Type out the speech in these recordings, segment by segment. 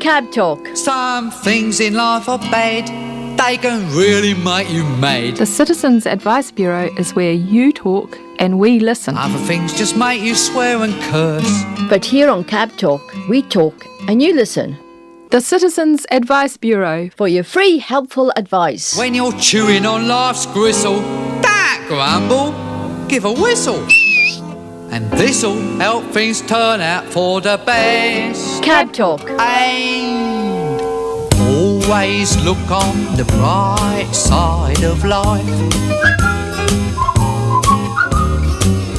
CABTalk. Some things in life are bad. They can really make you mad. The Citizens Advice Bureau is where you talk and we listen. Other things just make you swear and curse. But here on CABTalk, we talk and you listen. The Citizens Advice Bureau. For your free, helpful advice. When you're chewing on life's gristle, that grumble, give a whistle. And this'll help things turn out for the best. CABTalk. And always look on the bright side of life.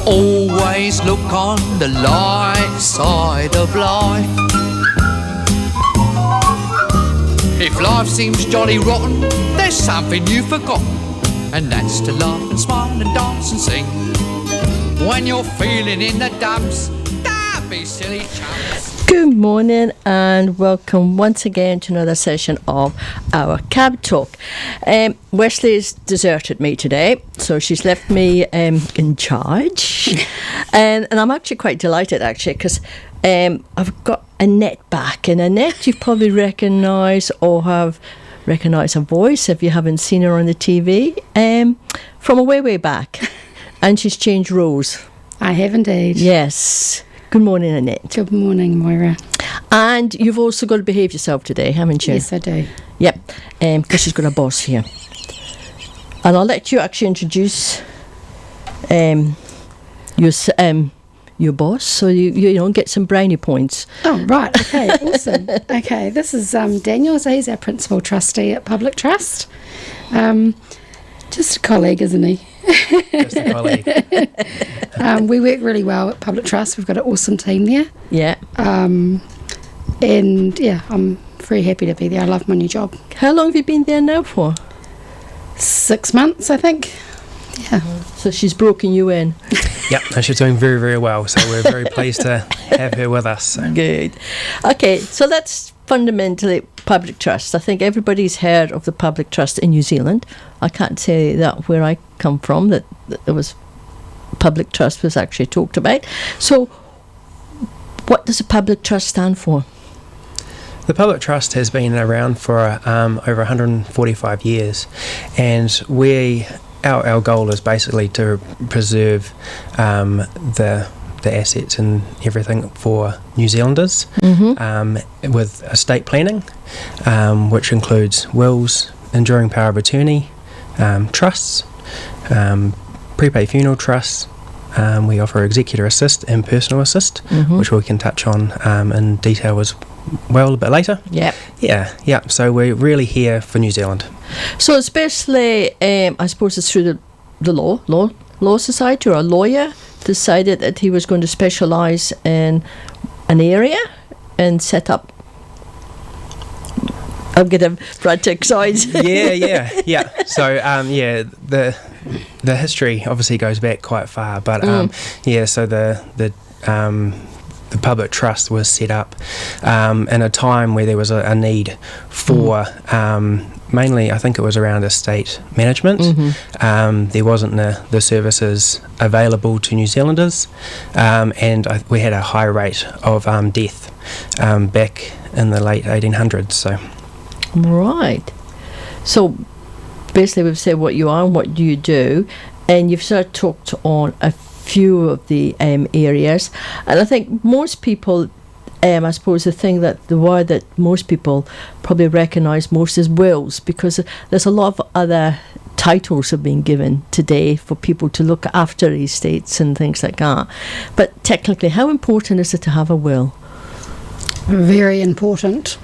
Always look on the light side of life. If life seems jolly rotten, there's something you've forgotten, and that's to laugh and smile and dance and sing. When you're feeling in the dumps, don't be silly chumps. Good morning and welcome once again to another session of our CABTalk. Wesley's deserted me today, so she's left me in charge. and I'm actually quite delighted, actually, because I've got Annette back. And Annette, you probably recognise or have recognised her voice if you haven't seen her on the TV from a way back. And she's changed roles. I have indeed. Yes. Good morning, Annette. Good morning, Moira. And you've also got to behave yourself today, haven't you? Yes, I do. Yep, because she's got a boss here. And I'll let you actually introduce your boss, so you don't get some brownie points. Oh, right. Okay, awesome. Okay, this is Daniel. So he's our principal trustee at Public Trust. Just a colleague, isn't he? Just a colleague. We work really well at Public Trust. We've got an awesome team there. Yeah. And yeah, I'm very happy to be there. I love my new job. How long have you been there now for? 6 months, I think. Yeah. So she's broken you in. Yep, and she's doing very, very well. So we're very pleased to have her with us. So. Good. Okay, so that's fundamentally Public Trust. I think everybody's heard of the Public Trust in New Zealand. I can't say that where I come from that it was Public Trust was actually talked about. So what does a Public Trust stand for? The Public Trust has been around for over 145 years, and our goal is basically to preserve the assets and everything for New Zealanders, with estate planning, which includes wills, enduring power of attorney, trusts, prepaid funeral trusts. We offer executor assist and personal assist, which we can touch on in detail as well a bit later. Yep. Yeah. So we're really here for New Zealand. So especially, I suppose it's through the law society, or a lawyer decided that he was going to specialise in an area and set up. I'm getting frantic sides. Yeah. So the history obviously goes back quite far, but so the Public Trust was set up in a time where there was a need for mainly, I think it was around estate management. There wasn't the services available to New Zealanders, and we had a high rate of death back in the late 1800s. So. Right. So basically we've said what you are and what you do, and you've sort of talked on a few of the areas, and I think most people, I suppose the word that most people probably recognise most is wills, because there's a lot of other titles have been given today for people to look after estates and things like that. But technically, how important is it to have a will? Very important.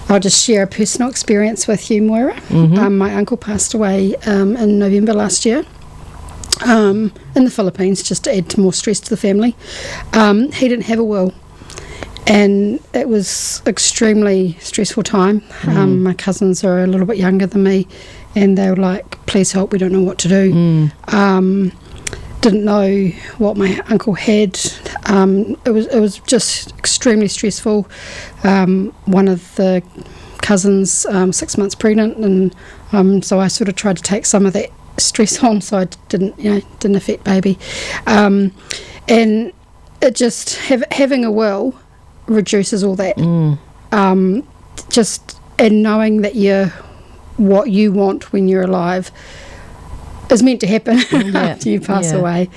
I'll just share a personal experience with you, Moira. My uncle passed away in November last year. In the Philippines, just to add more stress to the family. He didn't have a will, and it was extremely stressful time. My cousins are a little bit younger than me, and they were like, please help, we don't know what to do. Didn't know what my uncle had. It was just extremely stressful. One of the cousins 6 months pregnant, and so I sort of tried to take some of that stress on, so I didn't affect baby, and it just having a will reduces all that. Just and knowing that what you want when you're alive is meant to happen after you pass away.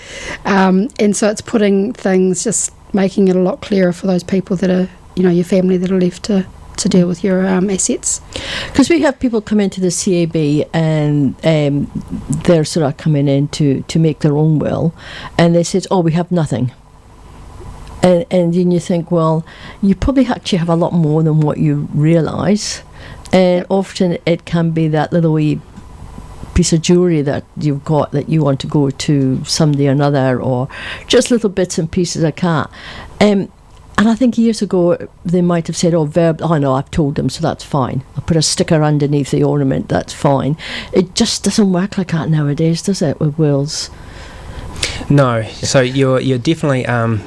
And so it's putting things, just making it a lot clearer for those people that are, your family that are left to deal with your assets. Because we have people come into the CAB and they're sort of coming in to make their own will, and they said, we have nothing. And then you think, well, you probably actually have a lot more than what you realise. And often it can be that little wee piece of jewellery that you've got that you want to go to someday or another, or just little bits and pieces of cat. And I think years ago they might have said, no, I've told them, so that's fine. I'll put a sticker underneath the ornament, that's fine. It just doesn't work like that nowadays, does it, with wills? No, so you're definitely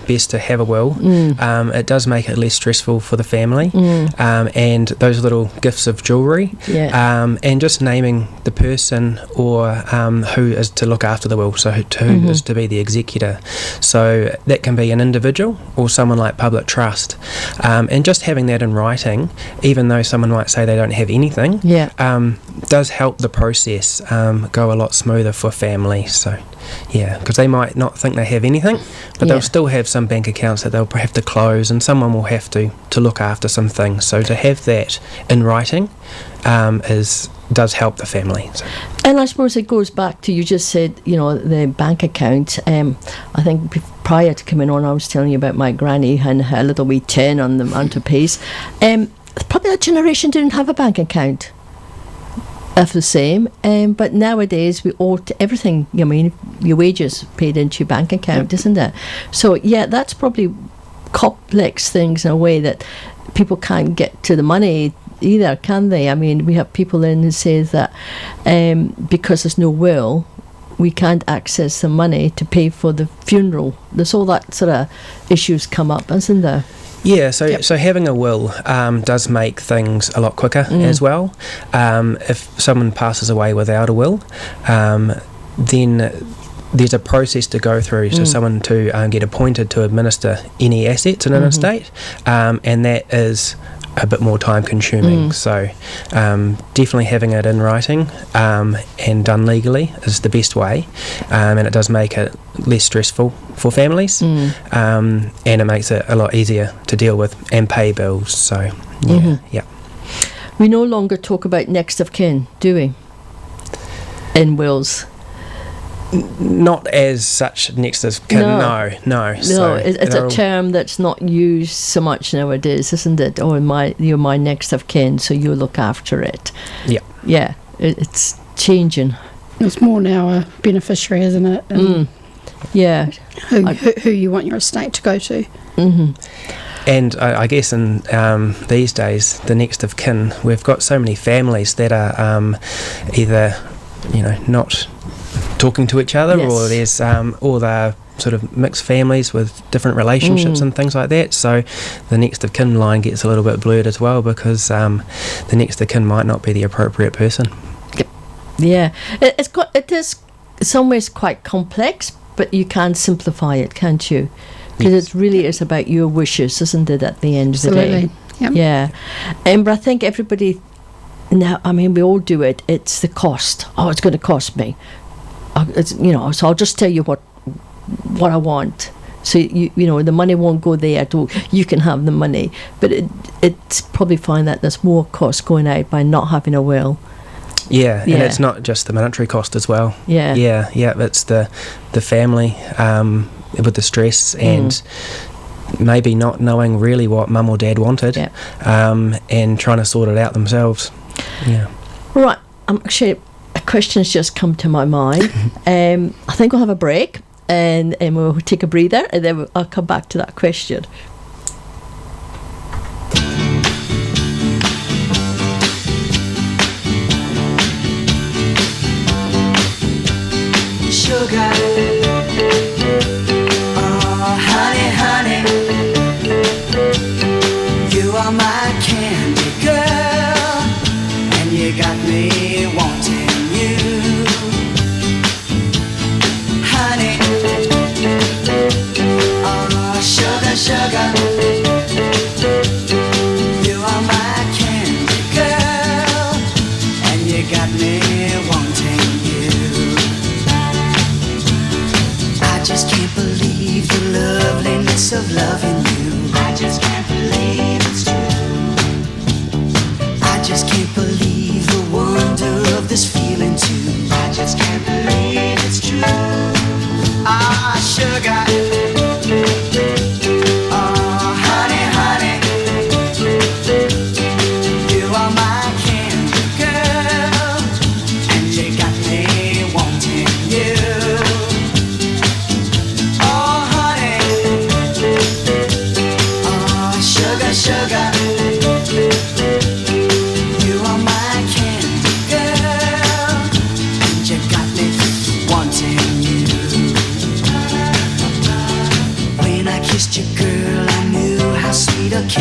best to have a will. It does make it less stressful for the family, and those little gifts of jewellery, and just naming the person or who is to look after the will, so who is to be the executor. So that can be an individual or someone like public trust, and just having that in writing, even though someone might say they don't have anything, does help the process go a lot smoother for family. So because they might not think they have anything, but they'll still have some bank accounts that they'll have to close, and someone will have to look after some things. So to have that in writing does help the family. So. And I suppose it goes back to, you just said, the bank account. I think prior to coming on, I was telling you about my granny and her little wee tin on the mantelpiece. Probably that generation didn't have a bank account of the same, but nowadays we all everything. Your wages paid into your bank account, isn't it? So that's probably complex things in a way that people can't get to the money either, can they? I mean, we have people in who say that because there's no will, we can't access the money to pay for the funeral. There's all that sort of issues come up, isn't there? Yeah, so having a will does make things a lot quicker as well. If someone passes away without a will, then there's a process to go through, so someone to get appointed to administer any assets in an estate, and that is a bit more time consuming. So definitely having it in writing and done legally is the best way, and it does make it less stressful for families, and it makes it a lot easier to deal with and pay bills. So we no longer talk about next of kin, do we, in wills? Not as such next of kin, no. So it's a term that's not used so much nowadays, isn't it? You're my next of kin, so you look after it. Yeah, it's changing. It's more now a beneficiary, isn't it? And who you want your estate to go to. And I guess in these days, the next of kin, we've got so many families that are either not talking to each other, or there's or they're sort of mixed families with different relationships and things like that. So the next of kin line gets a little bit blurred as well, because the next of kin might not be the appropriate person. Yeah, it is in some ways quite complex, but you can simplify it, can't you? Because it really is about your wishes, isn't it, at the end of the day? Yep. Yeah. But I think everybody now, we all do it. It's the cost. It's going to cost me. So I'll just tell you what I want. So the money won't go there. You can have the money, but it's probably fine that there's more cost going out by not having a will. Yeah, and it's not just the monetary cost as well. Yeah. It's the family with the stress and maybe not knowing really what mum or dad wanted, and trying to sort it out themselves. Yeah. Right. Actually, a question's just come to my mind. I think we'll have a break and we'll take a breather, and then I'll come back to that question. Sugar, oh honey, honey, you are my candy girl, and you got me wanting you, honey, oh sugar, sugar,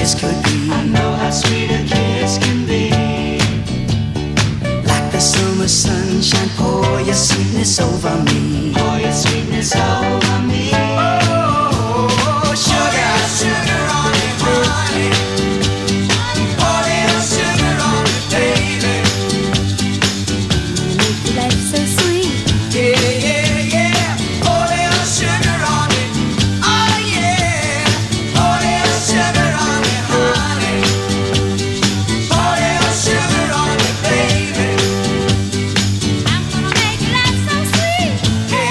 kiss could be. I know how sweet a kiss can be. Like the summer sunshine, pour your sweetness over me. Pour your sweetness over me. Oh, sugar, sugar on me, honey. Pour little sugar on me, baby. Make life so sweet. Yeah, yeah, yeah. Pour little sugar on me. Oh, yeah. Pour little sugar on me, honey. Pour little sugar on me, baby. I'm gonna make life so sweet. Yeah,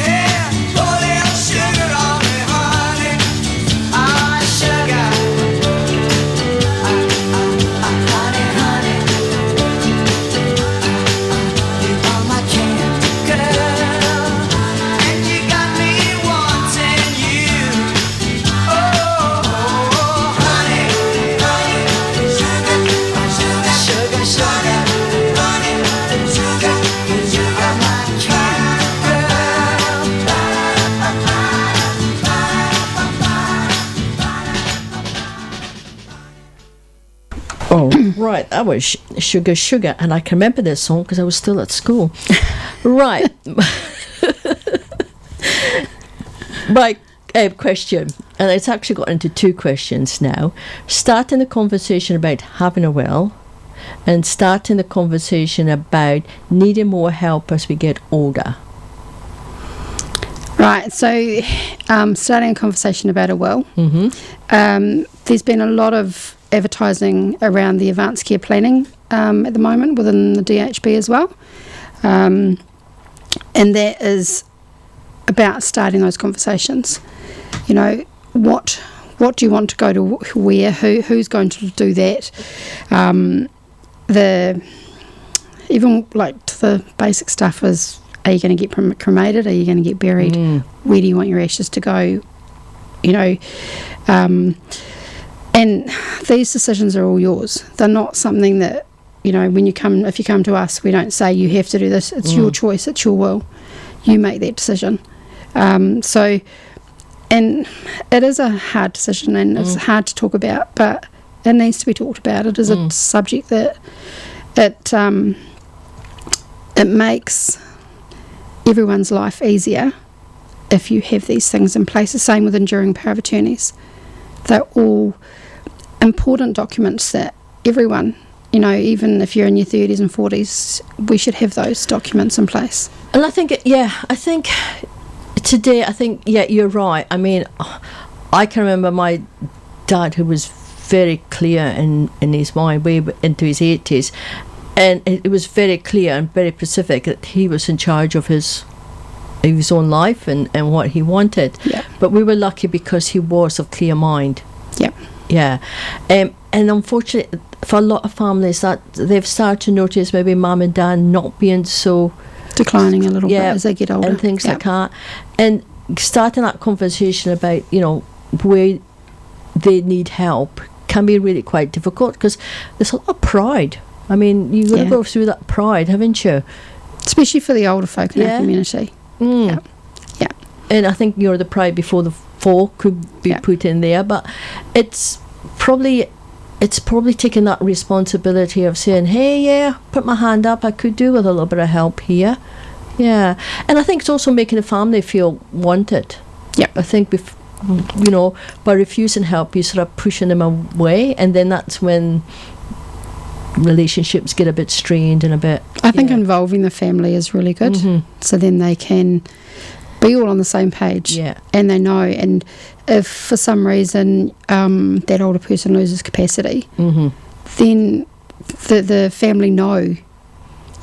yeah. Pour little sugar on me, honey. Ah, sugar. Honey, honey. You are my candy girl, and you got me wanting you. Oh, honey, honey, sugar, sugar, sugar, sugar, honey, sugar, you are my candy Oh, right. That was Sugar Sugar. And I can remember this song because I was still at school. Right. My question, and it's actually got into two questions now. Starting the conversation about having a will and starting the conversation about needing more help as we get older. Right, so starting a conversation about a will. There's been a lot of advertising around the advanced care planning at the moment within the DHB as well. And that is about starting those conversations. You know, what do you want to go to where? Who's going to do that? Even like the basic stuff is, are you going to get cremated? Are you going to get buried? Where do you want your ashes to go? You know, and these decisions are all yours. They're not something that, you know, if you come to us, we don't say you have to do this. It's your choice. It's your will. You make that decision. And it is a hard decision, and it's hard to talk about, but it needs to be talked about. It is a subject that it makes everyone's life easier if you have these things in place. The same with enduring power of attorneys. They're all important documents that everyone, you know, even if you're in your 30s and 40s, we should have those documents in place. And I think today, you're right. I mean, I can remember my dad, who was very clear in his mind, way into his 80s, and it was very clear and very specific that he was in charge of his own life and what he wanted. Yeah. But we were lucky because he was of clear mind. Yeah. Yeah. And unfortunately, for a lot of families, that they've started to notice maybe mum and dad not being so declining a little bit as they get older. And things like that. And starting that conversation about, you know, where they need help can be really quite difficult because there's a lot of pride. I mean, you've got to go through that pride, haven't you? Especially for the older folk in our community. Yeah. And I think, you know, the pride before the fall could be put in there, but it's probably taking that responsibility of saying, hey, put my hand up, I could do with a little bit of help here. Yeah. And I think it's also making the family feel wanted. Yeah. I think, you know, by refusing help, you're sort of pushing them away, and then that's when relationships get a bit strained and a bit... I think involving the family is really good. So then they can be all on the same page. Yeah. And they know. And if for some reason that older person loses capacity, then the family know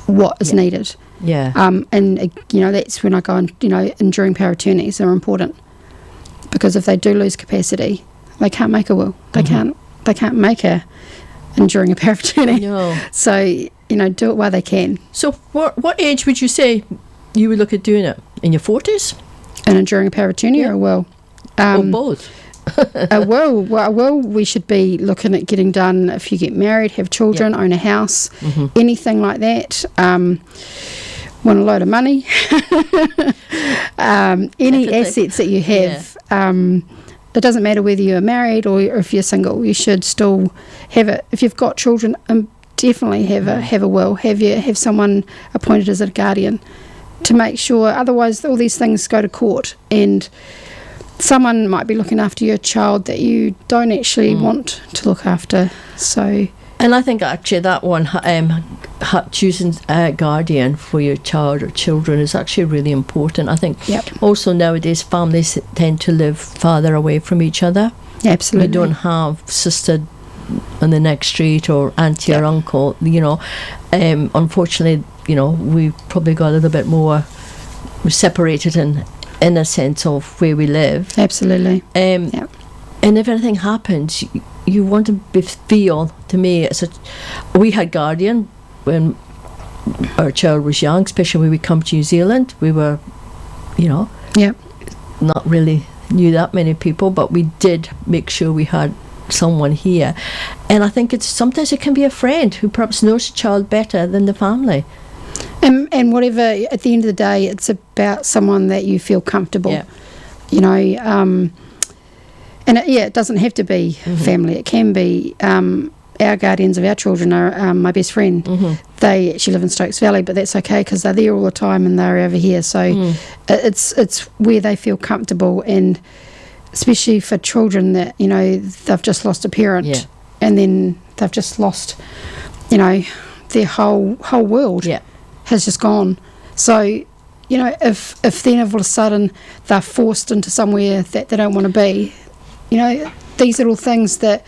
what is needed. Yeah. And, you know, that's when I go on, you know, enduring power of attorneys are important. Because if they do lose capacity, they can't make a will. They can't make a enduring a power of attorney. No. So, you know, do it while they can. So what age would you say you would look at doing it? In your 40s? An enduring a power of attorney or a will? Or both? A will we should be looking at getting done if you get married, have children, own a house, anything like that. Want a load of money. Any Definitely. assets that you have, it doesn't matter whether you're married or if you're single. You should still have it. If you've got children, definitely have a will. Have someone appointed as a guardian to make sure. Otherwise, all these things go to court, and someone might be looking after your child that you don't actually want to look after. So, and I think actually that one, choosing a guardian for your child or children is actually really important. I think also nowadays families tend to live farther away from each other. Absolutely. We don't have sister on the next street or auntie or uncle, you know. Unfortunately, you know, we've probably got a little bit more separated in a sense of where we live. Absolutely. And if anything happens, you want to feel, to me, we had guardian when our child was young, especially when we come to New Zealand. We were, you know, not really knew that many people, but we did make sure we had someone here. And I think sometimes it can be a friend who perhaps knows the child better than the family. And whatever, at the end of the day, it's about someone that you feel comfortable. You know, and it doesn't have to be family. It can be our guardians of our children are my best friend. They actually live in Stokes Valley, but that's okay because they're there all the time and they're over here. So it's where they feel comfortable, and especially for children that, you know, they've just lost a parent and then they've just lost, you know, their whole world has just gone. So, you know, if then all of a sudden they're forced into somewhere that they don't want to be, you know, these little things that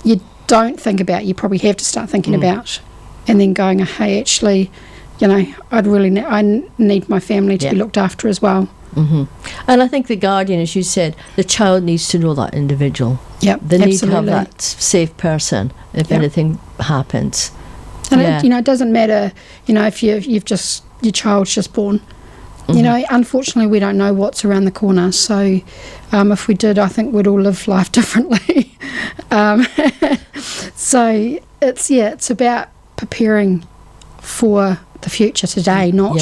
you don't think about, you probably have to start thinking about, and then going, hey, actually, you know, I need my family to be looked after as well. And I think the guardian, as you said, the child needs to know that individual. They need to have that safe person if anything happens. And it, you know, it doesn't matter, you know, if your child's just born. You know, unfortunately, we don't know what's around the corner. So, if we did, I think we'd all live life differently. So it's about preparing for the future today, not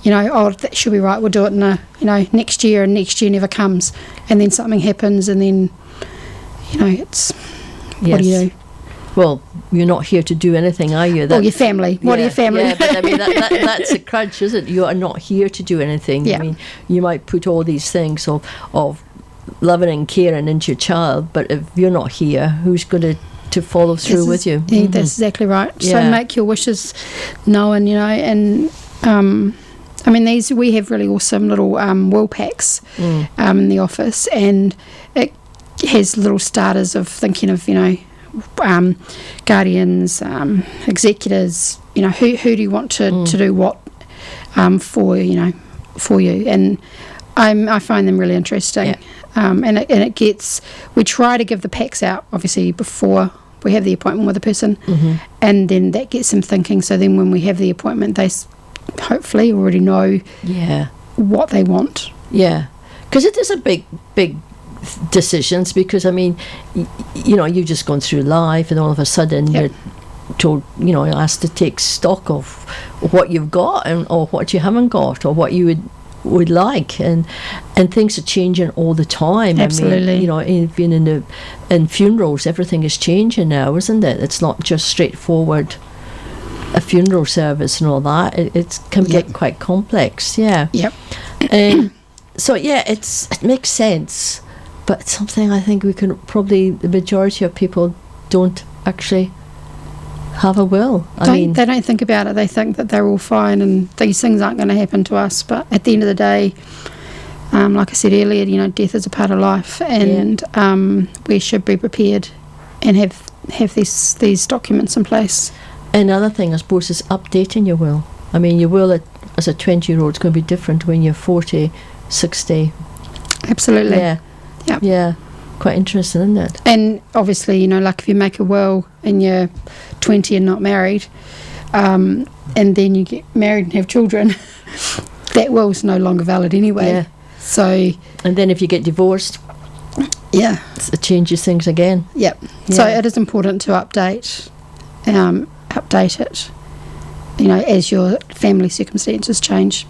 you know, oh, that should be right, we'll do it in next year, and next year never comes, and then something happens, and then, you know, it's what do you do? Well, you're not here to do anything, are you? Your family. What are your family? Yeah, but I mean, that's a crunch, isn't it? You are not here to do anything. I mean, you might put all these things of loving and caring into your child, but if you're not here, who's going to follow through with you? Yeah, that's exactly right. So make your wishes known, you know, and I mean, we have really awesome little will packs in the office, and it has little starters of thinking of, you know, guardians, executors, you know, who do you want to do what for you, and I find them really interesting. And we try to give the packs out obviously before we have the appointment with the person, and then that gets them thinking, so then when we have the appointment they hopefully already know what they want. Because it is a big decisions, because I mean, you know, you've just gone through life and all of a sudden you're told, you know, asked to take stock of what you've got or what you haven't got, or what you would like, and things are changing all the time. Absolutely. I mean, you know, even in funerals, everything is changing now, isn't it? It's not just straightforward a funeral service and all that. It can get quite complex. So it makes sense. But it's something I think the majority of people don't actually have a will. They don't think about it. They think that they're all fine and these things aren't going to happen to us. But at the end of the day, like I said earlier, you know, death is a part of life, and we should be prepared and have these documents in place. Another thing, I suppose, is updating your will. I mean, your will as a 20-year-old is going to be different when you're 40, 60. Absolutely. Yeah, quite interesting, isn't it? And obviously, you know, like if you make a will and you're 20 and not married, and then you get married and have children, that will's no longer valid anyway. So, and then if you get divorced, it changes things again. So it is important to update it, you know, as your family circumstances change.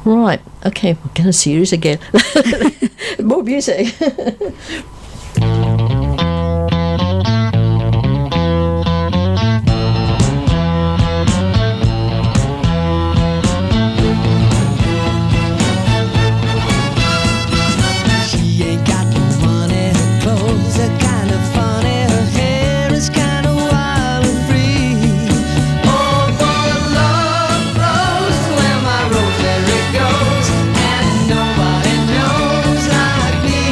Right, okay, we're getting serious again. More music. She ain't got no money, her clothes are kind of funny, her hair is kind of wild and free. Oh, but love grows where my rosemary goes, and nobody knows like me.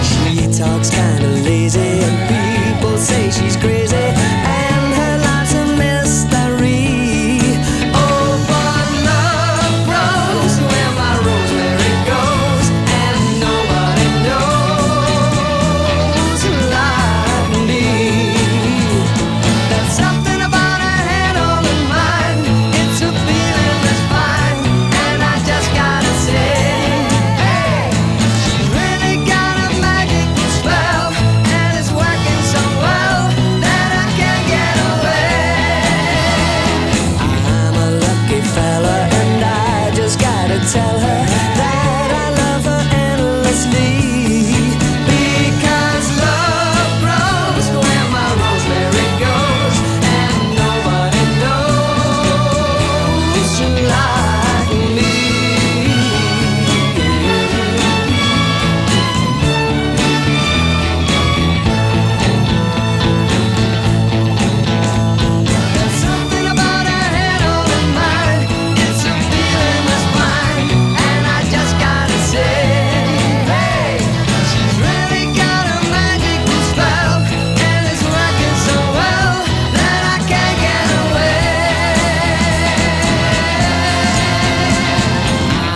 She talks kind of lazy, and people say she's crazy, and her life's a mystery. Oh, but love grows where my rosemary goes, and nobody knows like me. There's something about her head on her mind. It's a feeling that's fine, and I just gotta say, hey, she's really got a magical spell, and it's working so well that I can't get away. I'm a lucky fella, and I just gotta tell her that I love her endlessly. Because love grows where my rosemary goes, and nobody knows like me. There's something about her head on her mind. It's a feeling that's fine, and I just gotta say, hey, she's really got a magical spell, and it's working so well that I can't get away.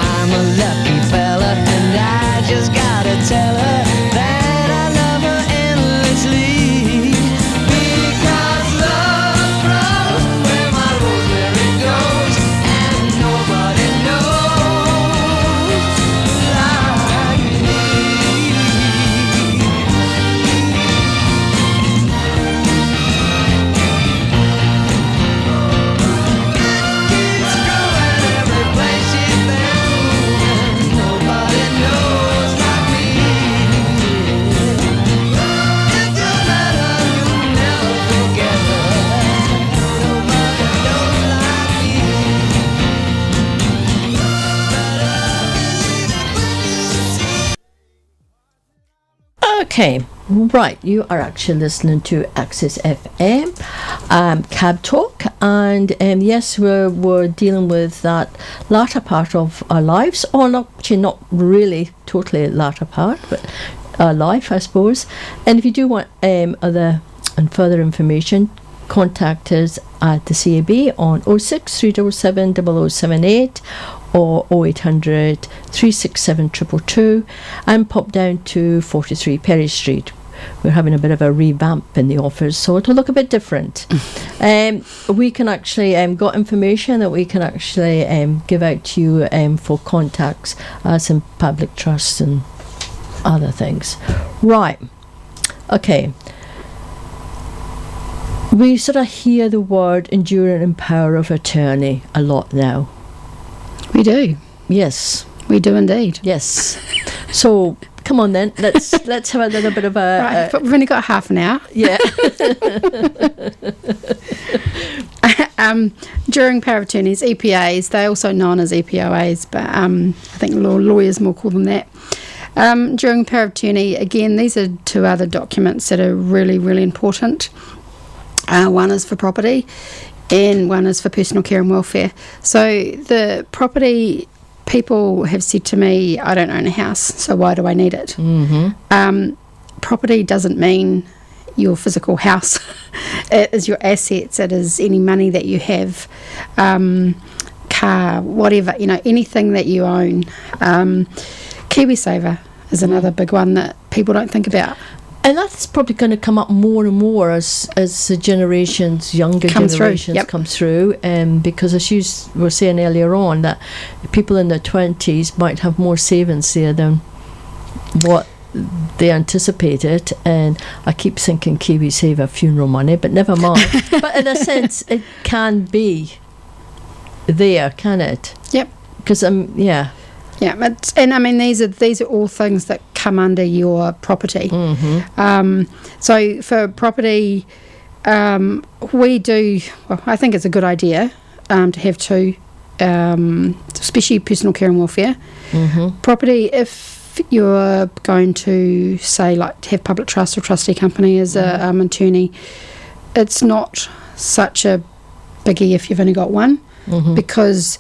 I'm a lucky fella, and I just gotta tell her that I love her endlessly. Because love grows where my rosemary goes, and nobody knows like me. Keeps growing every place she's been, and nobody knows like me. If you met her, you'll never forget her. Nobody knows like me. Okay, right, you are actually listening to Access FM, CABTalk, and yes, we're dealing with that latter part of our lives, or not, actually not really totally latter part, but our life, I suppose. And if you do want other and further information, contact us at the CAB on 06 377 0078 or 0800 367 222, and pop down to 43 Perry Street. We're having a bit of a revamp in the office, so it'll look a bit different. We can actually got information that we can actually give out to you for contacts as in public trusts and other things. Right, okay. We sort of hear the word enduring and power of attorney a lot now. We do. Yes. We do indeed. Yes. So come on then, let's have a little bit of a Right, but we've only got half an hour. yeah. During power of attorneys, EPAs, they're also known as EPOAs, but I think lawyers more call them that. During power of attorney, again, these are two other documents that are really, really important. One is for property, and one is for personal care and welfare. So the property, people have said to me, I don't own a house, so why do I need it? Mm-hmm. Property doesn't mean your physical house. It is your assets. It is any money that you have, car, whatever, anything that you own. KiwiSaver is another big one that people don't think about. And that's probably going to come up more and more as the younger generations come through. Because as you were saying earlier on, that people in their 20s might have more savings there than what they anticipated. And I keep thinking KiwiSaver funeral money, but never mind. But in a sense, it can be there, can it? Yep. Because yeah. Yeah, and I mean these are all things that come under your property. So for property, we do. Well, I think it's a good idea to have two, especially personal care and welfare. Property, if you're going to say like have public trust or trustee company as a attorney, it's not such a biggie if you've only got one, because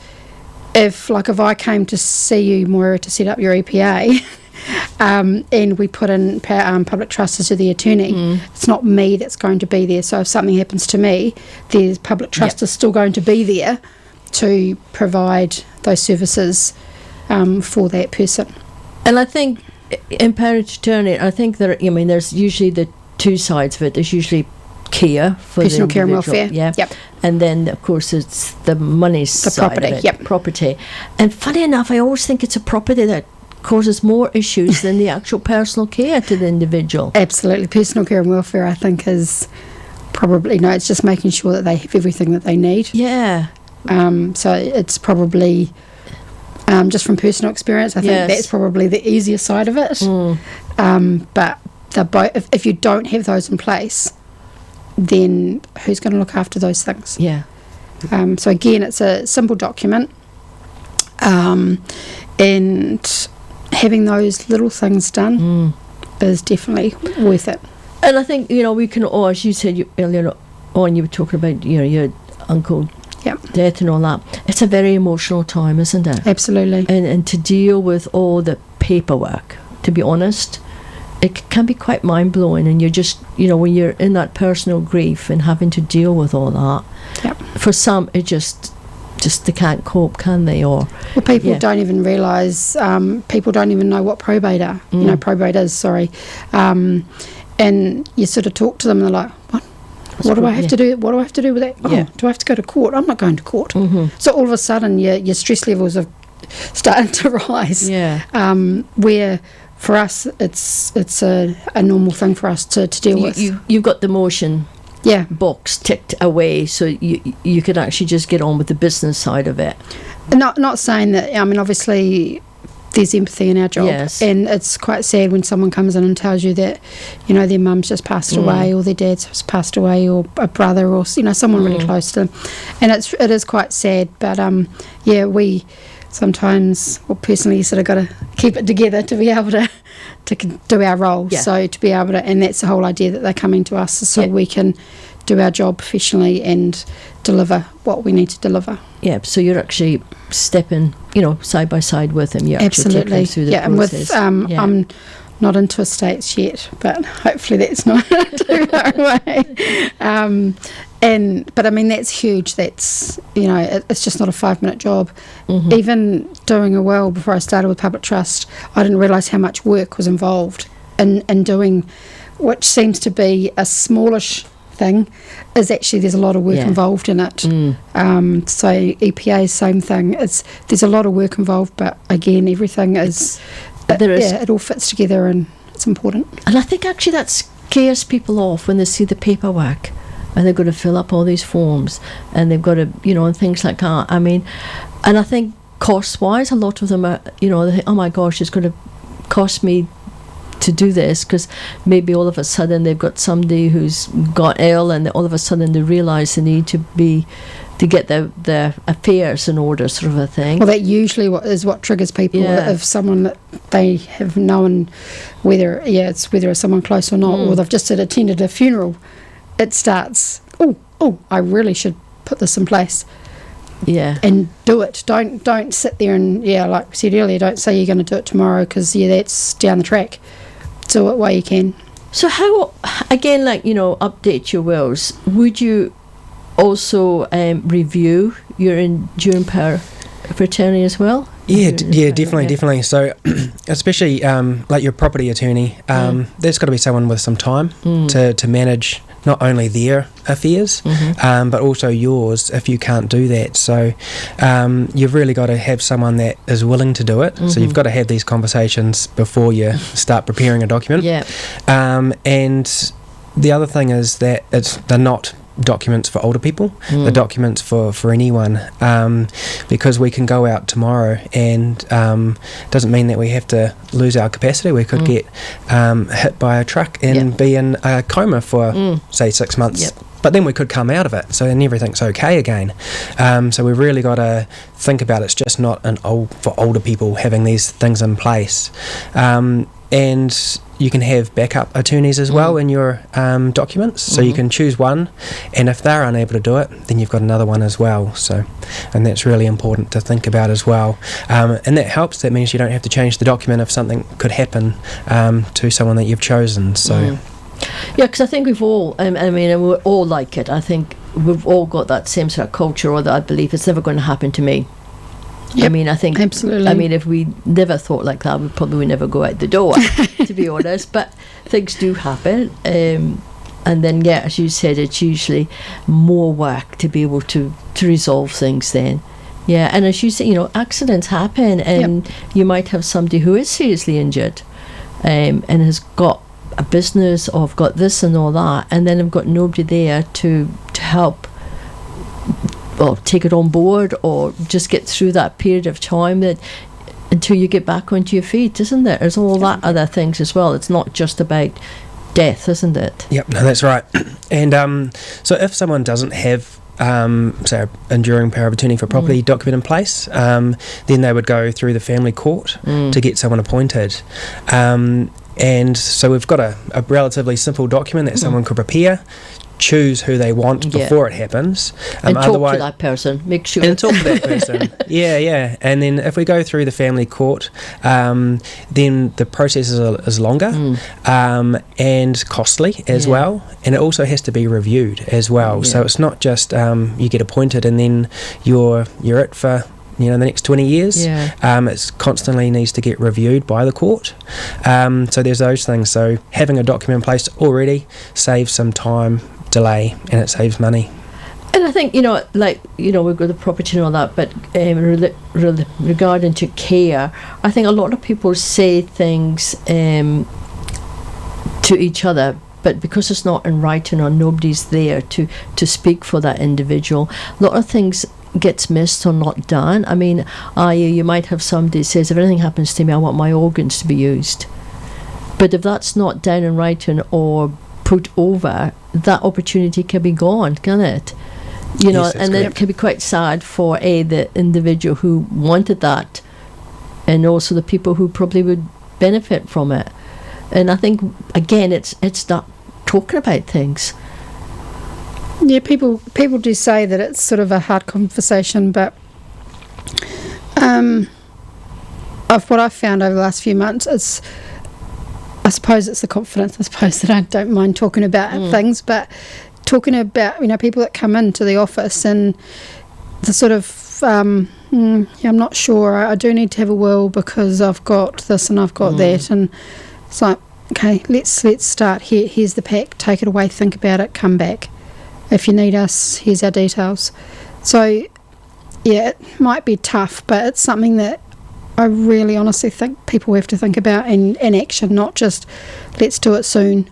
if I came to see you, Moira, to set up your EPA, and we put in public trust as the attorney, it's not me that's going to be there. So if something happens to me, there's public trust is still going to be there to provide those services for that person. And I think in power of attorney, I think there's usually the two sides of it. There's usually care for personal the care and individual, welfare. yeah. Yep. And then of course it's the money side property, of it, yep. property. And funny enough, I always think it's a property that causes more issues than the actual personal care to the individual. Absolutely. Personal care and welfare, I think, is probably, it's just making sure that they have everything that they need. Yeah. So it's probably, just from personal experience, I think that's probably the easier side of it. But if you don't have those in place, then who's going to look after those things? Yeah. So again, it's a simple document, and having those little things done is definitely worth it. And I think, we can, as you said earlier on, you were talking about, your uncle death and all that. It's a very emotional time, isn't it? Absolutely. And to deal with all the paperwork, to be honest, it can be quite mind-blowing, and you're just, when you're in that personal grief and having to deal with all that, for some it just they can't cope, can they? Or people don't even realise, people don't even know what probate are. Probate is, sorry. And you sort of talk to them and they're like, what do I have to do? What do I have to do with that? Do I have to go to court? I'm not going to court. So all of a sudden your stress levels are starting to rise. Where for us it's a normal thing for us to deal with. You've got the motion box ticked away, so you could actually just get on with the business side of it. Not saying that, obviously there's empathy in our job, and it's quite sad when someone comes in and tells you that their mum's just passed away, or their dad's just passed away, or a brother, or someone really close to them, and it is quite sad. But we sometimes, personally, you sort of got to keep it together to be able to do our role. So to be able to, and that's the whole idea that they're coming to us, so we can do our job professionally and deliver what we need to deliver. So you're actually stepping, side by side with them. You're absolutely actually taking them through the process. And with I'm not into estates yet, but hopefully that's not too far away. But I mean, that's huge. That's, it's just not a 5-minute job. Even doing a will before I started with public trust, I didn't realise how much work was involved in doing, which seems to be a smallish thing, is actually there's a lot of work involved in it. So EPA, same thing. There's a lot of work involved, but again, everything is, it all fits together and it's important. And I think actually that scares people off when they see the paperwork and they've got to fill up all these forms and they've got to, and things like that. I mean, and I think cost-wise, a lot of them are, they think, oh my gosh, it's going to cost me to do this, because maybe all of a sudden they've got somebody who's got ill, and all of a sudden they realise they need to get their affairs in order, sort of a thing. Well, that usually is what triggers people. If someone that they have known, whether it's someone close or not, or they've just attended a funeral, it starts, oh, I really should put this in place. And do it. Don't sit there and, like we said earlier, don't say you're going to do it tomorrow, because that's down the track. Do it while you can. So how, again, update your wills, would you also review your enduring power of attorney as well? Definitely. So, especially like your property attorney, there's got to be someone with some time to manage not only their affairs, but also yours if you can't do that. So, you've really got to have someone that is willing to do it. So you've got to have these conversations before you start preparing a document. And the other thing is that they're not documents for older people, the documents for anyone, because we can go out tomorrow and doesn't mean that we have to lose our capacity. We could get hit by a truck and be in a coma for say 6 months. But then we could come out of it, so then everything's okay again. So we've really got to think about it's just not for older people having these things in place. And you can have backup attorneys as well in your documents, so you can choose one, and if they're unable to do it, then you've got another one as well. So, and that's really important to think about as well. And that helps. That means you don't have to change the document if something could happen to someone that you've chosen. So. Yeah, because I think we've all, I mean, we're all like it. I think we've all got that same sort of culture or that belief it's never going to happen to me. I mean, I think, absolutely. I mean, if we never thought like that, we probably would never go out the door, to be honest. But things do happen. And then, yeah, as you said, it's usually more work to be able to resolve things then. Yeah, and as you say, you know, accidents happen, and you might have somebody who is seriously injured and has got a business or have got this and all that, and then have got nobody there to help or take it on board or just get through that period of time that until you get back onto your feet, isn't there? There's all that other things as well. It's not just about death, isn't it? Yep, no, that's right. And so if someone doesn't have say enduring power of attorney for property document in place, then they would go through the family court to get someone appointed. And so we've got a relatively simple document that someone could prepare, choose who they want before it happens. And talk to that person, make sure. And talk to that person. Yeah. And then if we go through the family court, then the process is longer and costly as well. And it also has to be reviewed as well. So it's not just you get appointed and then you're it for the next 20 years. It constantly needs to get reviewed by the court. So there's those things. So having a document in place already saves some time, delay, and it saves money. And I think, we've got the property and all that, but regarding to care, I think a lot of people say things to each other, but because it's not in writing or nobody's there to speak for that individual, a lot of things gets missed or not done. I mean, you might have somebody says, if anything happens to me, I want my organs to be used. But if that's not down in writing or put over, that opportunity can be gone, can it? And it can be quite sad for the individual who wanted that, and also the people who probably would benefit from it. And I think again, it's not talking about things. Yeah, people do say that it's sort of a hard conversation, but of what I've found over the last few months, I suppose it's the confidence. I suppose that I don't mind talking about things, but talking about people that come into the office and the sort of I'm not sure. I do need to have a will because I've got this and I've got that, and it's like, okay, let's start here. Here's the pack. Take it away. Think about it. Come back. If you need us, here's our details. So, yeah, it might be tough, but it's something that I really honestly think people have to think about in action, not just let's do it soon,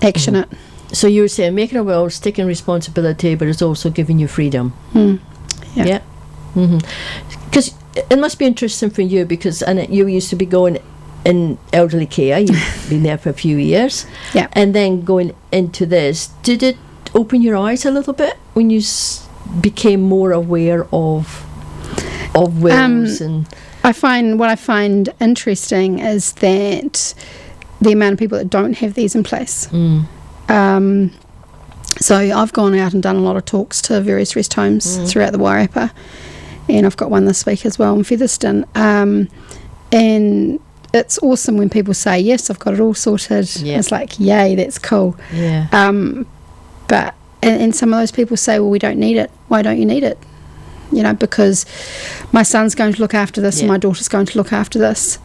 action it. So you were saying making a will, taking responsibility, but it's also giving you freedom. Yeah. Because it must be interesting for you, because you used to be going in elderly care, you've been there for a few years, and then going into this. Did it open your eyes a little bit when you became more aware of wills? And what I find interesting is that the amount of people that don't have these in place. So I've gone out and done a lot of talks to various rest homes throughout the Wairarapa, and I've got one this week as well in Featherston, and it's awesome when people say, yes, I've got it all sorted. It's like, yay, that's cool. But and some of those people say, well, we don't need it. Why don't you need it? Because my son's going to look after this and my daughter's going to look after this.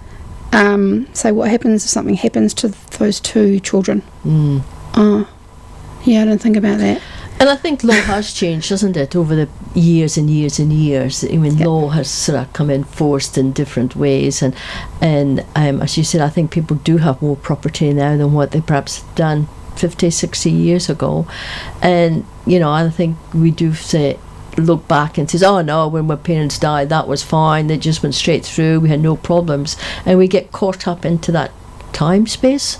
So what happens if something happens to those two children? I didn't think about that. And I think law has changed, hasn't it, over the years and years and years. I mean, law has sort of come enforced in different ways, and as you said, I think people do have more property now than what they perhaps done 50, 60 years ago. And, I think we do look back and says, oh no, when my parents died, that was fine. They just went straight through. We had no problems. And we get caught up into that time space.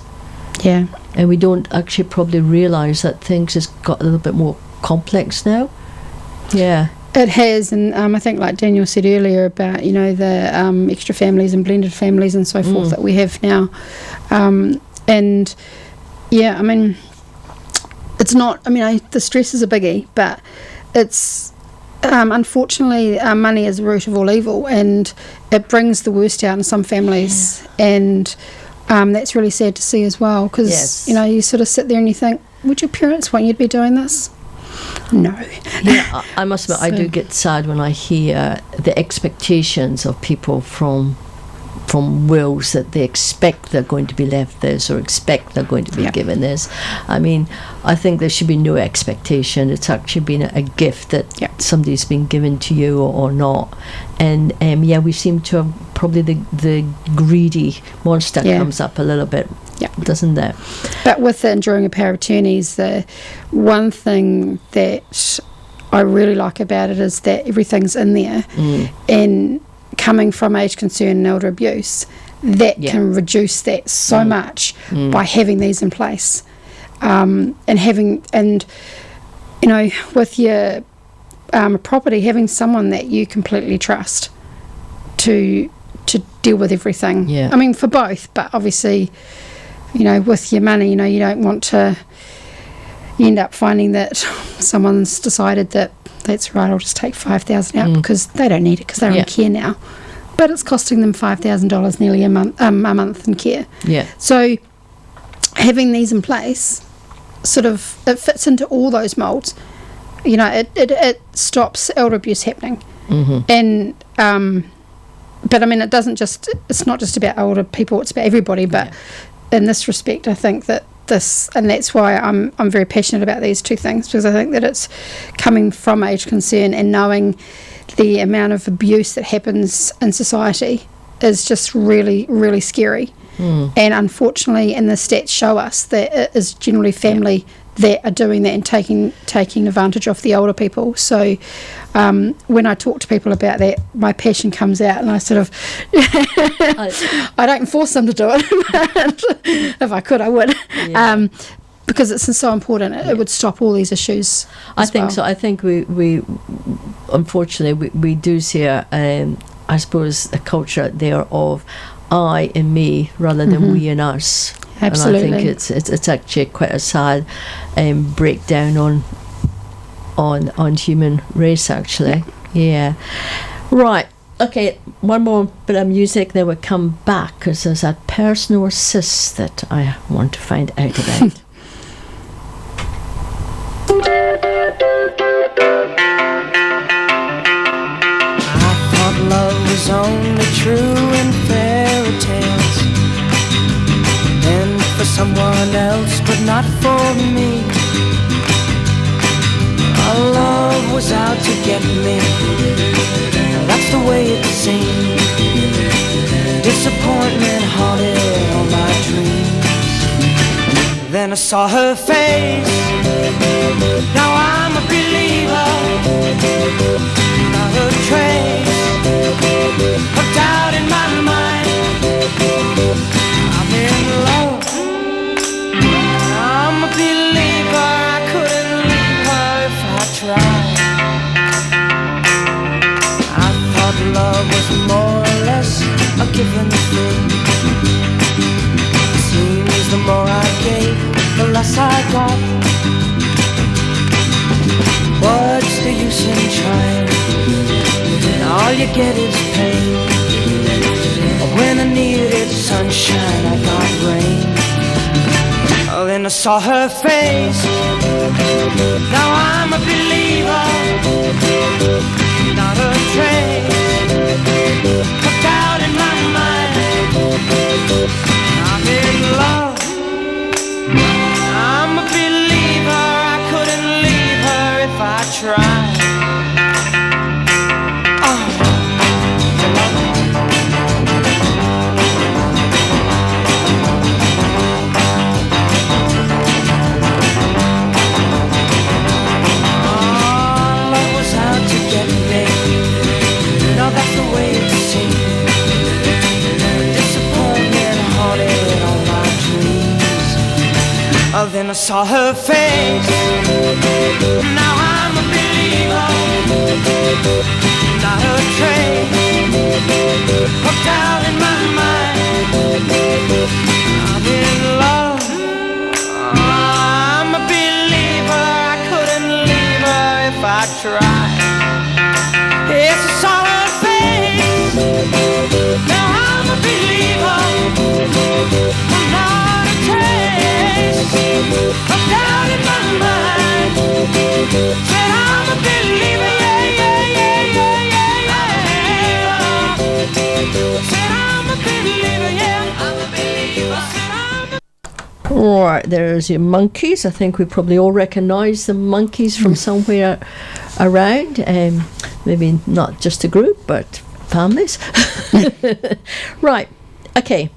Yeah. And we don't actually probably realise that things has got a little bit more complex now. Yeah. It has, and I think like Daniel said earlier about, the extra families and blended families and so forth that we have now. And, yeah, I mean, it's not, the stress is a biggie, but it's, unfortunately, money is the root of all evil, and it brings the worst out in some families, and that's really sad to see as well, because, you sort of sit there and you think, would your parents want you to be doing this? No. Yeah, I must admit, I do get sad when I hear the expectations of people from wills that they expect they're going to be left this or expect they're going to be given this. I think there should be no expectation. It's actually been a gift that somebody's been given to you or not. And we seem to have probably the greedy monster comes up a little bit. Yeah, doesn't that? But with the enduring a power of attorneys, the one thing that I really like about it is that everything's in there, and coming from age concern and elder abuse, that can reduce that so much by having these in place, with your property, having someone that you completely trust to deal with everything. Yeah. For both, but obviously, with your money, you don't want to end up finding that someone's decided that that's right, I'll just take $5,000 out because they don't need it because they're in care now. But it's costing them $5,000 nearly a month in care. Yeah. So having these in place, it fits into all those moulds. It stops elder abuse happening. And but it doesn't just, it's not just about older people, it's about everybody. But in this respect, I think that and that's why I'm very passionate about these two things, because I think that it's coming from age concern and knowing the amount of abuse that happens in society is just really, really scary. And unfortunately, and the stats show us that it is generally family that are doing that and taking advantage of the older people. So when I talk to people about that, my passion comes out, and I sort of I don't force them to do it, but if I could, I would. Because it's so important. It would stop all these issues. I think so. I think we unfortunately we do see I suppose a culture there of I and me rather than we and us. Absolutely. And I think it's actually quite a sad breakdown on human race, actually. Yeah. Right. Okay, one more bit of music, then we'll come back, because there's a personal assist that I want to find out about. I thought love was only true in fairy tales, and for someone else, but not for me. Our love was out to get me, that's the way it seemed. Disappointment haunted all my dreams. Then I saw her face, now I'm a believer. Not a trace of doubt in my mind. I'm in love, I'm a believer. I couldn't leave her if I tried. I thought love was more or less a given thing. Seems the more I gave, the less I got. What's the use in trying? All you get is pain. When I needed sunshine, I got rain. Then I saw her face, now I'm a believer. Not a trace of doubt in my mind. I'm in love, I'm a believer. I couldn't leave her if I tried. saw her face. Now I'm a believer, not a trace of doubt in my mind. I'm in love, I'm a believer. I couldn't leave her if I tried. Yes, I saw her face. Now I'm a believer, not a trace of doubt in my mind. Said I'm a believer, yeah, yeah, yeah, yeah, yeah, yeah. Said I'm a believer, yeah, I'm a believer. Said I'm a Right, there's your monkeys. I think we probably all recognise the monkeys from somewhere around. Maybe not just a group, but families. Right, okay.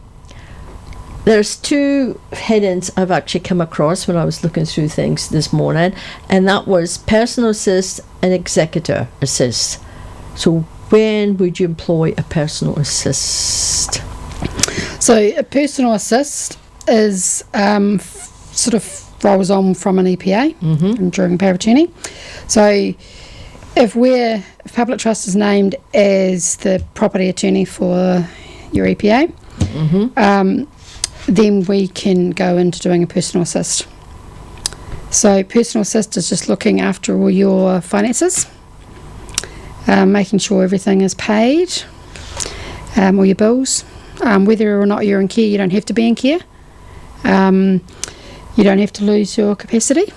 There's two headings I've actually come across when I was looking through things this morning, and that was personal assist and executor assist. So when would you employ a personal assist? So a personal assist is sort of rolls on from an EPA during power of attorney. So if Public Trust is named as the property attorney for your EPA, then we can go into doing a personal assist. So personal assist is just looking after all your finances, making sure everything is paid, all your bills. Whether or not you're in care, you don't have to be in care. You don't have to lose your capacity.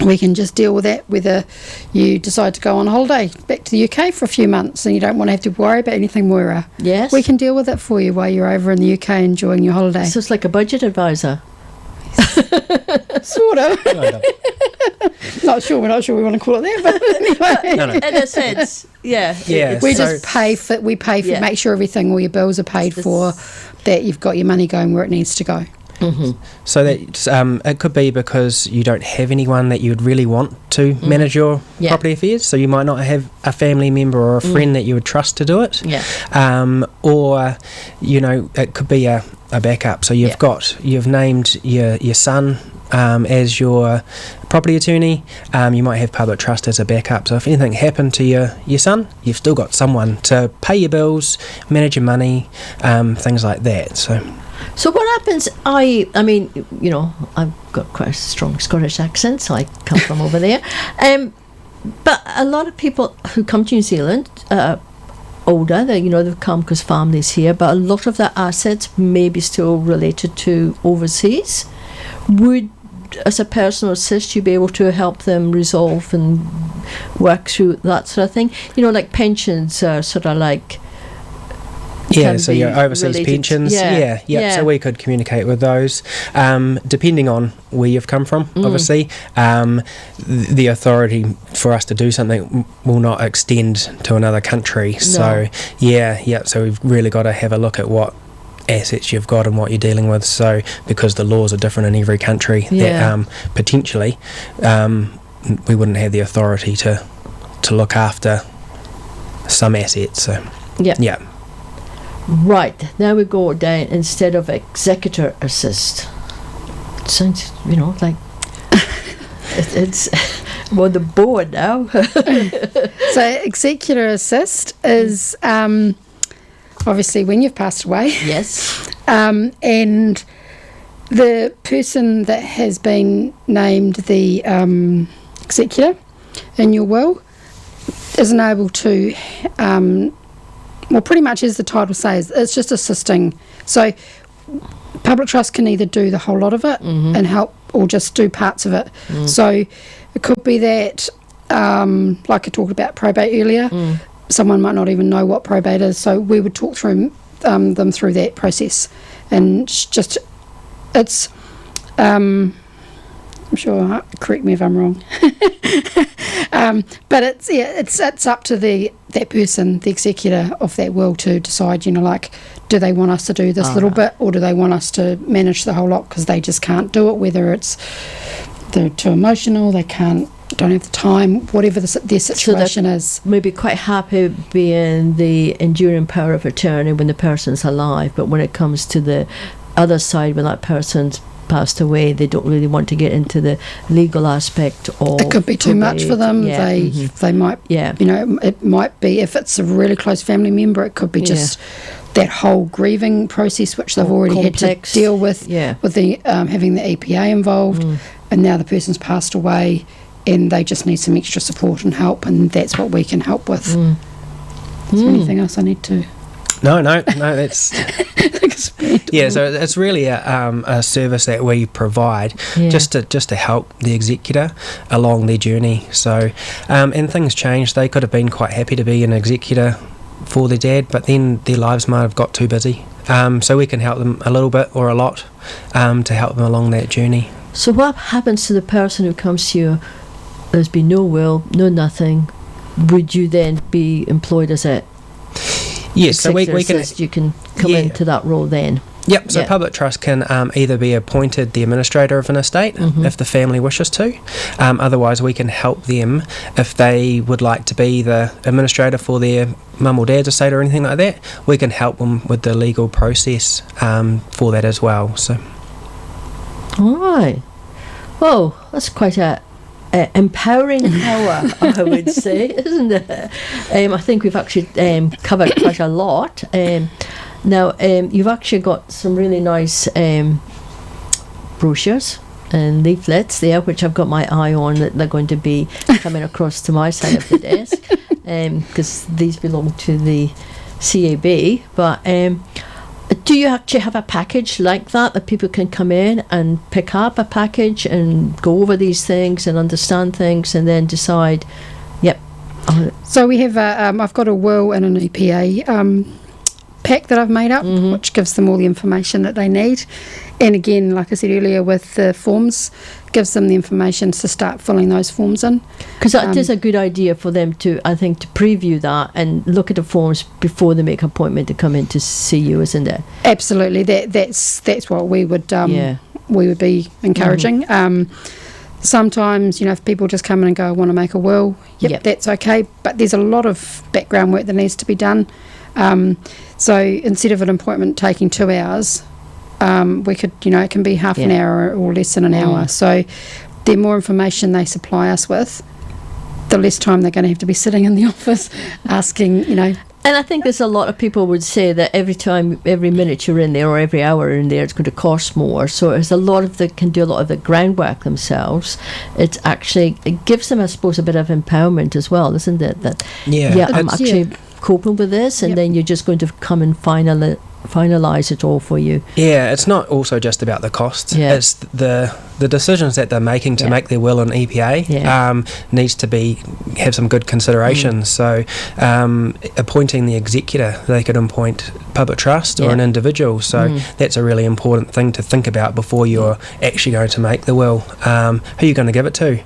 We can just deal with that whether you decide to go on holiday back to the UK for a few months and you don't want to have to worry about anything, Moira. Yes. We can deal with it for you while you're over in the UK enjoying your holiday. So it's like a budget advisor. Sort of. Not sure we want to call it that, but anyway. In a sense, yeah. Yeah. We So- just pay for, Yeah. make sure everything, all your bills are paid for, that you've got your money going where it needs to go. So that it could be because you don't have anyone that you'd really want to manage your Yeah. property affairs. So you might not have a family member or a friend that you would trust to do it. Yeah. Or it could be a backup. So you've named your son as your property attorney. You might have Public Trust as a backup. So if anything happened to your son, you've still got someone to pay your bills, manage your money, things like that. So what happens, I mean, I've got quite a strong Scottish accent, so I come from over there. But a lot of people who come to New Zealand, older, they've come because families here, but a lot of their assets may be still related to overseas. Would, as a personal assist, you be able to help them resolve and work through that sort of thing? Like pensions, sort of like... Yeah, can so be your overseas related- pensions, yeah. So we could communicate with those, depending on where you've come from. Obviously, the authority for us to do something will not extend to another country. So so we've really got to have a look at what assets you've got and what you're dealing with. So because the laws are different in every country, that potentially we wouldn't have the authority to look after some assets. So yeah. Right, now we go down instead of executor assist. It sounds, like it's well, the board now. So executor assist is obviously when you've passed away. Yes. And the person that has been named the executor in your will isn't able to pretty much as the title says, it's just assisting. So Public Trust can either do the whole lot of it and help, or just do parts of it. So it could be that, like I talked about probate earlier, someone might not even know what probate is, so we would talk through them through that process. And just, it's, I'm sure, correct me if I'm wrong, but it's up to that person, the executor of that will, to decide, do they want us to do this little bit, or do they want us to manage the whole lot because they just can't do it, whether it's they're too emotional, they don't have the time, whatever their situation is. Maybe quite happy being the enduring power of attorney when the person's alive, but when it comes to the other side, when that person's passed away, they don't really want to get into the legal aspect of It could be too much for them. Yeah, They might, yeah. you know, it might be, if it's a really close family member, it could be just that whole grieving process which they've already complex. had to deal with, Yeah. with the having the EPA involved, and now the person's passed away, and they just need some extra support and help, and that's what we can help with. Is there anything else I need to No, that's expand? yeah. So it's really a service that we provide Yeah. just to help the executor along their journey. So and things change. They could have been quite happy to be an executor for their dad, but then their lives might have got too busy. So we can help them a little bit or a lot to help them along that journey. So what happens to the person who comes to you? There's been no will, no nothing. Would you then be employed as a Yes, so we can. assist? You can come Yeah. into that role then. Yep, so Yeah. Public Trust can either be appointed the administrator of an estate if the family wishes to. Otherwise, we can help them if they would like to be the administrator for their mum or dad's estate or anything like that. We can help them with the legal process for that as well. So, All right. Well, that's quite a empowering hour, I would say, isn't it? I think we've actually covered quite a lot. Now, you've actually got some really nice brochures and leaflets there, which I've got my eye on, that they're going to be coming across to my side of the desk, because these belong to the CAB. But do you actually have a package like that people can come in and pick up a package and go over these things and understand things and then decide, yep. So we have I've got a will and an EPA pack that I've made up, which gives them all the information that they need. And again, like I said earlier, with the forms, gives them the information to start filling those forms in. Because that is a good idea for them to, I think, to preview that and look at the forms before they make an appointment to come in to see you, isn't it? Absolutely, that's what we would we would be encouraging. Sometimes, if people just come in and go, I want to make a will, yep, that's okay. But there's a lot of background work that needs to be done. So instead of an appointment taking 2 hours, we could, it can be half an hour or less than an hour. So the more information they supply us with, the less time they're going to have to be sitting in the office asking, And I think there's a lot of people would say that every minute you're in there or every hour in there, it's going to cost more. So there's a lot of can do a lot of the groundwork themselves. It gives them, I suppose, a bit of empowerment as well, isn't it? That I'm actually coping with this, and then you're just going to come and finalise it all for you. Yeah, it's not also just about the costs. Yeah. It's the decisions that they're making to make their will and EPA needs to have some good consideration. So appointing the executor, they could appoint Public Trust or an individual. So that's a really important thing to think about before you're actually going to make the will. Who are you going to give it to?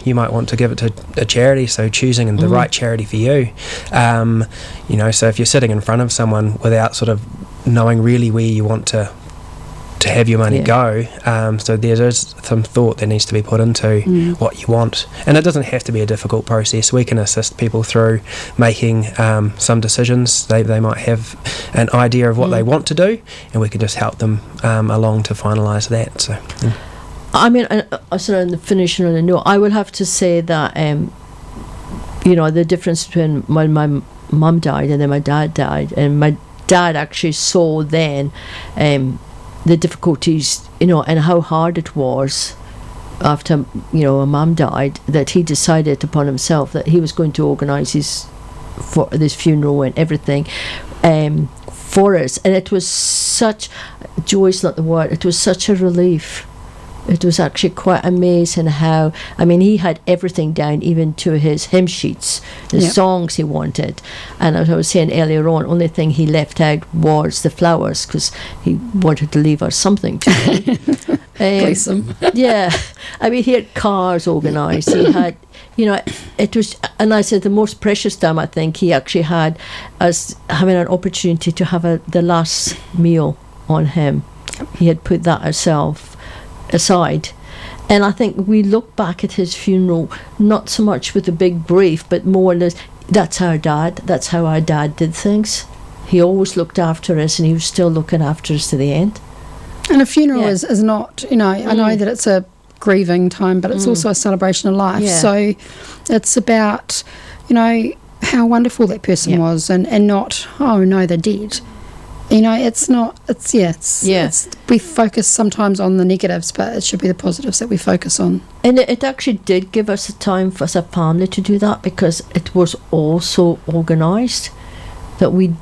You might want to give it to a charity, so choosing the right charity for you. So if you're sitting in front of someone without sort of knowing really where you want to have your money go, so there's some thought that needs to be put into what you want, and it doesn't have to be a difficult process. We can assist people through making some decisions. They might have an idea of what they want to do, and we can just help them along to finalise that. So I mean, sort of finishing on a note, I would have to say that the difference between when my mum died and then my dad died, and my dad actually saw then the difficulties, and how hard it was after, a mum died, that he decided upon himself that he was going to organise this funeral and everything for us. And it was such, joy is not the word, it was such a relief. It was actually quite amazing how, he had everything down, even to his hymn sheets, the songs he wanted. And as I was saying earlier on, only thing he left out was the flowers, because he wanted to leave us something to do. Bless him. Yeah. He had cars organised. He had, it was, and I said the most precious time, I think, he actually had us having an opportunity to have the last meal on him. He had put that aside, and I think we look back at his funeral not so much with a big grief, but more or less that's how our dad did things. He always looked after us, and he was still looking after us to the end. And a funeral Yeah. is not, I know that it's a grieving time, but it's also a celebration of life. Yeah. So it's about, how wonderful that person Yeah. was, and not, oh no, they're dead. It's not, it's we focus sometimes on the negatives, but it should be the positives that we focus on. And it actually did give us a time for us as a family to do that, because it was all so organised that we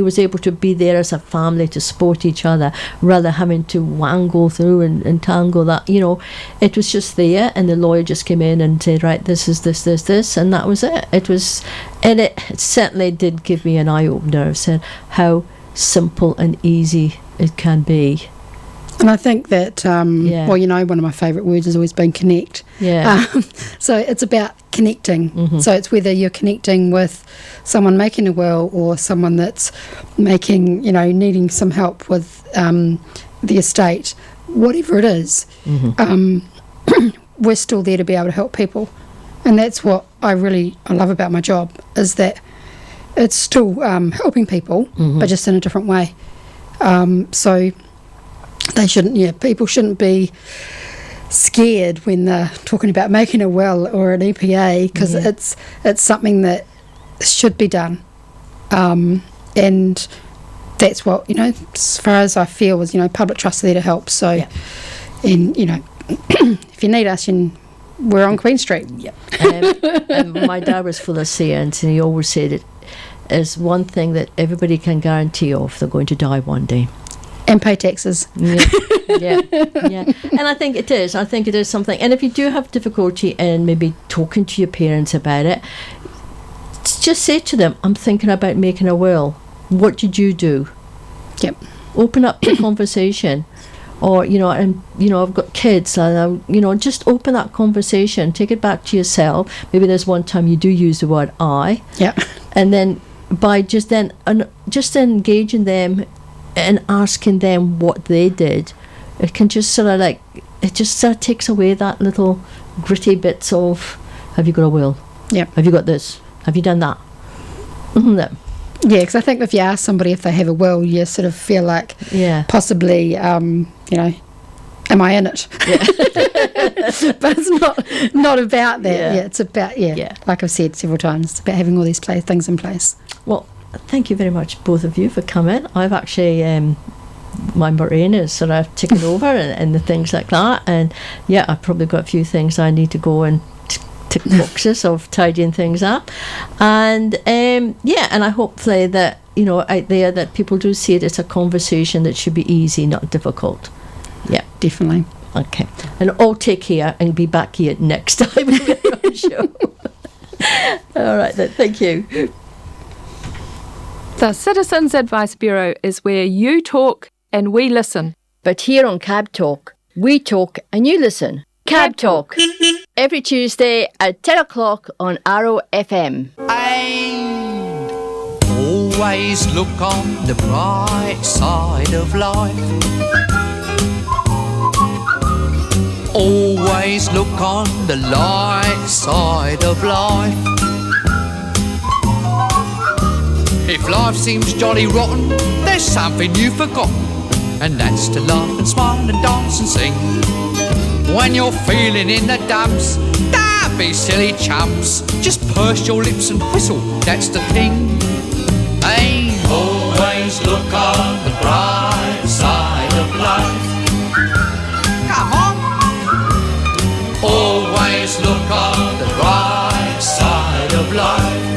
was able to be there as a family to support each other, rather having to wangle through and tangle that. It was just there, and the lawyer just came in and said, right, this is this, and that was it. It certainly did give me an eye opener of saying how simple and easy it can be. And I think that, one of my favourite words has always been connect. Yeah. So it's about connecting. So it's whether you're connecting with someone making a will, or someone that's making, needing some help with the estate, whatever it is, we're still there to be able to help people. And that's what I love about my job, is that it's still helping people, but just in a different way. So they people shouldn't be scared when they're talking about making a will or an EPA, because it's something that should be done, and that's what as far as I feel is public trusts are there to help. So and if you need us, we're on Queen Street. And my dad was full of sayings, and he always said it is one thing that everybody can guarantee of: they're going to die one day. And pay taxes. Yeah. And I think it is. I think it is something. And if you do have difficulty in maybe talking to your parents about it, just say to them, I'm thinking about making a will. What did you do? Yep. Open up the conversation. Or, I've got kids, and just open that conversation. Take it back to yourself. Maybe there's one time you do use the word I. Yeah. And then by just engaging them and asking them what they did, it can just sort of takes away that little gritty bits of, have you got a will? Yeah. Have you got this? Have you done that? No. Yeah, because I think if you ask somebody if they have a will, you sort of feel like possibly, am I in it? Yeah. But it's not about that. Yeah, it's about, like I've said several times, it's about having all these things in place. Well, thank you very much, both of you, for coming. I've actually, my brain is sort of ticking over and the things like that. And I've probably got a few things I need to go and tick boxes of tidying things up. And and I hopefully that, out there, that people do see it as a conversation that should be easy, not difficult. Yeah. Definitely. Okay. And all take care and be back here next time with our show. All right then. Thank you. The Citizens Advice Bureau is where you talk and we listen. But here on CABTalk, we talk and you listen. CABTalk. Every Tuesday at 10 o'clock on Arrow FM. And always look on the bright side of life. Always look on the light side of life. If life seems jolly rotten, there's something you've forgotten, and that's to laugh and smile and dance and sing. When you're feeling in the dumps, don't be silly chumps. Just purse your lips and whistle, that's the thing. Hey, always look on the bright side of life. Come on. Always look on the bright side of life.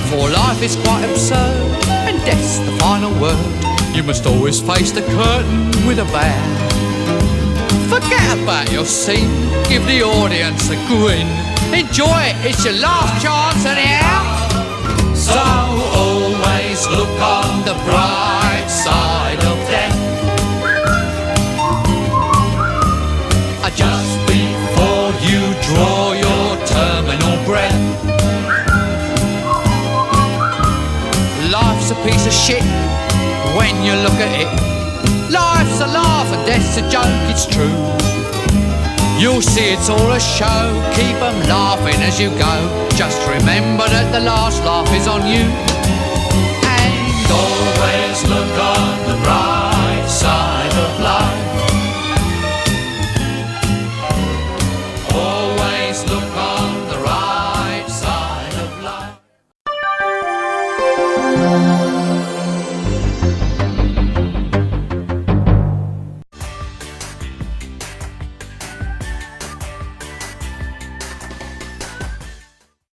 For life is quite absurd, and death's the final word. You must always face the curtain with a bow. Forget about your scene, give the audience a grin. Enjoy it, it's your last chance anyhow. So always look on the bright side of death. Just before you draw your terminal breath. Life's a piece of shit when you look at it. Life's a laugh and death's a joke, it's true. You'll see it's all a show, keep 'em laughing as you go. Just remember that the last laugh is on you.